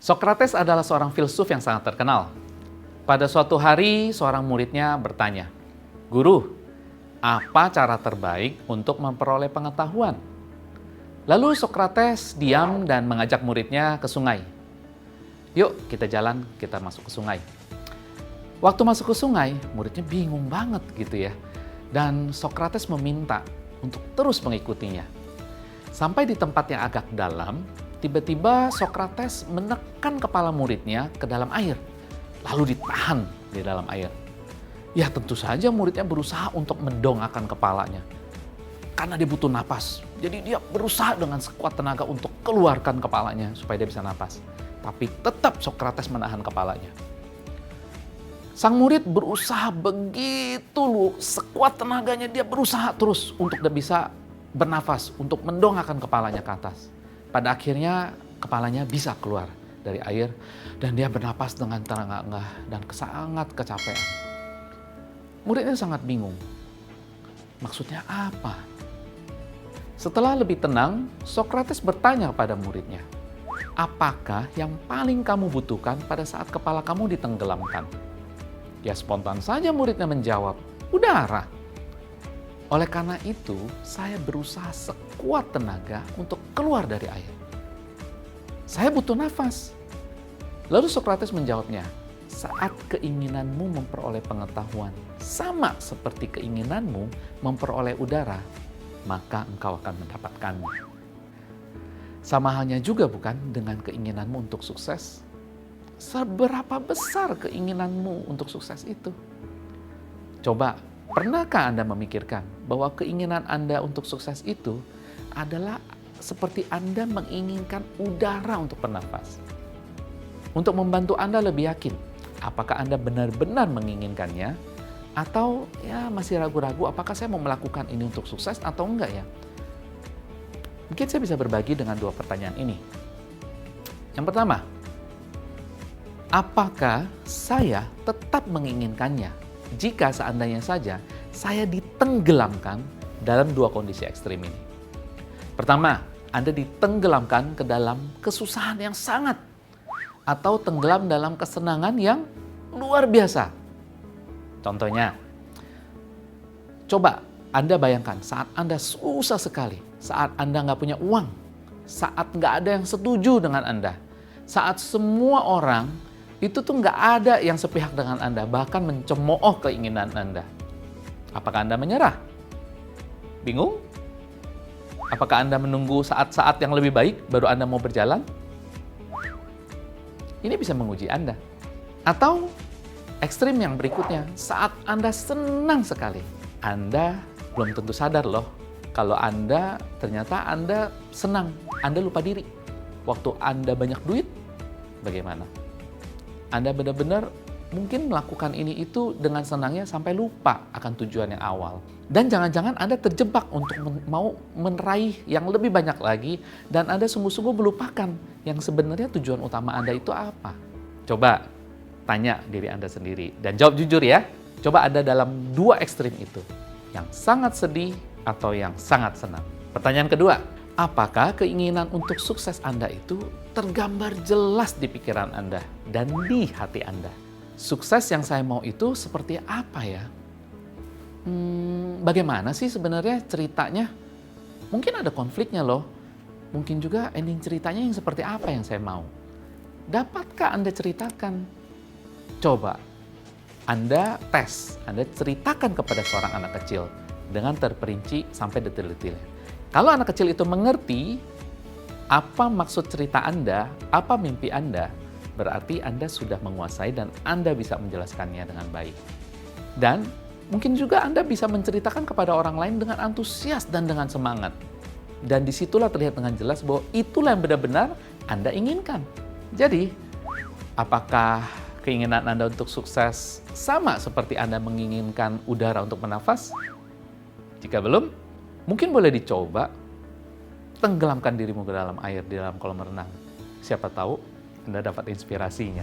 Sokrates adalah seorang filsuf yang sangat terkenal. Pada suatu hari, seorang muridnya bertanya, "Guru, apa cara terbaik untuk memperoleh pengetahuan?" Lalu Sokrates diam dan mengajak muridnya ke sungai. "Yuk, kita jalan, kita masuk ke sungai." Waktu masuk ke sungai, muridnya bingung banget gitu ya. Dan Sokrates meminta untuk terus mengikutinya. Sampai di tempat yang agak dalam, tiba-tiba Sokrates menekan kepala muridnya ke dalam air, lalu ditahan di dalam air. Ya tentu saja muridnya berusaha untuk mendongakkan kepalanya, karena dia butuh napas. Jadi dia berusaha dengan sekuat tenaga untuk keluarkan kepalanya supaya dia bisa napas. Tapi tetap Sokrates menahan kepalanya. Sang murid berusaha begitu sekuat tenaganya, dia berusaha terus untuk bisa bernafas, untuk mendongakkan kepalanya ke atas. Pada akhirnya kepalanya bisa keluar dari air dan dia bernapas dengan terengah-engah dan sangat kecapean. Muridnya sangat bingung. Maksudnya apa? Setelah lebih tenang, Sokrates bertanya kepada muridnya, "Apakah yang paling kamu butuhkan pada saat kepala kamu ditenggelamkan?" Ya spontan saja muridnya menjawab, "Udara. Oleh karena itu, saya berusaha sekuat tenaga untuk keluar dari air. Saya butuh nafas." Lalu Sokrates menjawabnya, "Saat keinginanmu memperoleh pengetahuan sama seperti keinginanmu memperoleh udara, maka engkau akan mendapatkannya." Sama halnya juga bukan dengan keinginanmu untuk sukses? Seberapa besar keinginanmu untuk sukses itu? Coba, pernahkah Anda memikirkan bahwa keinginan Anda untuk sukses itu adalah seperti Anda menginginkan udara untuk bernafas? Untuk membantu Anda lebih yakin, apakah Anda benar-benar menginginkannya? Atau ya masih ragu-ragu apakah saya mau melakukan ini untuk sukses atau enggak ya? Mungkin saya bisa berbagi dengan dua pertanyaan ini. Yang pertama, apakah saya tetap menginginkannya jika seandainya saja saya ditenggelamkan dalam dua kondisi ekstrim ini? Pertama, Anda ditenggelamkan ke dalam kesusahan yang sangat, atau tenggelam dalam kesenangan yang luar biasa. Contohnya, coba Anda bayangkan saat Anda susah sekali, saat Anda nggak punya uang, saat nggak ada yang setuju dengan Anda, saat semua orang itu tuh nggak ada yang sepihak dengan Anda, bahkan mencemooh keinginan Anda. Apakah Anda menyerah? Bingung? Apakah Anda menunggu saat-saat yang lebih baik baru Anda mau berjalan? Ini bisa menguji Anda. Atau ekstrim yang berikutnya, saat Anda senang sekali, Anda belum tentu sadar loh kalau ternyata Anda senang, Anda lupa diri. Waktu Anda banyak duit, bagaimana? Anda benar-benar mungkin melakukan ini itu dengan senangnya sampai lupa akan tujuan yang awal. Dan jangan-jangan Anda terjebak untuk mau meraih yang lebih banyak lagi dan Anda sungguh-sungguh melupakan yang sebenarnya tujuan utama Anda itu apa. Coba tanya diri Anda sendiri dan jawab jujur ya. Coba Anda dalam dua ekstrim itu, yang sangat sedih atau yang sangat senang. Pertanyaan kedua, apakah keinginan untuk sukses Anda itu tergambar jelas di pikiran Anda dan di hati Anda? Sukses yang saya mau itu seperti apa ya? Bagaimana sih sebenarnya ceritanya? Mungkin ada konfliknya loh. Mungkin juga ending ceritanya yang seperti apa yang saya mau. Dapatkah Anda ceritakan? Coba Anda tes, Anda ceritakan kepada seorang anak kecil dengan terperinci sampai detil-detilnya. Kalau anak kecil itu mengerti apa maksud cerita Anda, apa mimpi Anda, berarti Anda sudah menguasai dan Anda bisa menjelaskannya dengan baik. Dan mungkin juga Anda bisa menceritakan kepada orang lain dengan antusias dan dengan semangat. Dan disitulah terlihat dengan jelas bahwa itulah yang benar-benar Anda inginkan. Jadi, apakah keinginan Anda untuk sukses sama seperti Anda menginginkan udara untuk bernafas? Jika belum, mungkin boleh dicoba tenggelamkan dirimu ke dalam air, di dalam kolam renang. Siapa tahu Anda dapat inspirasinya.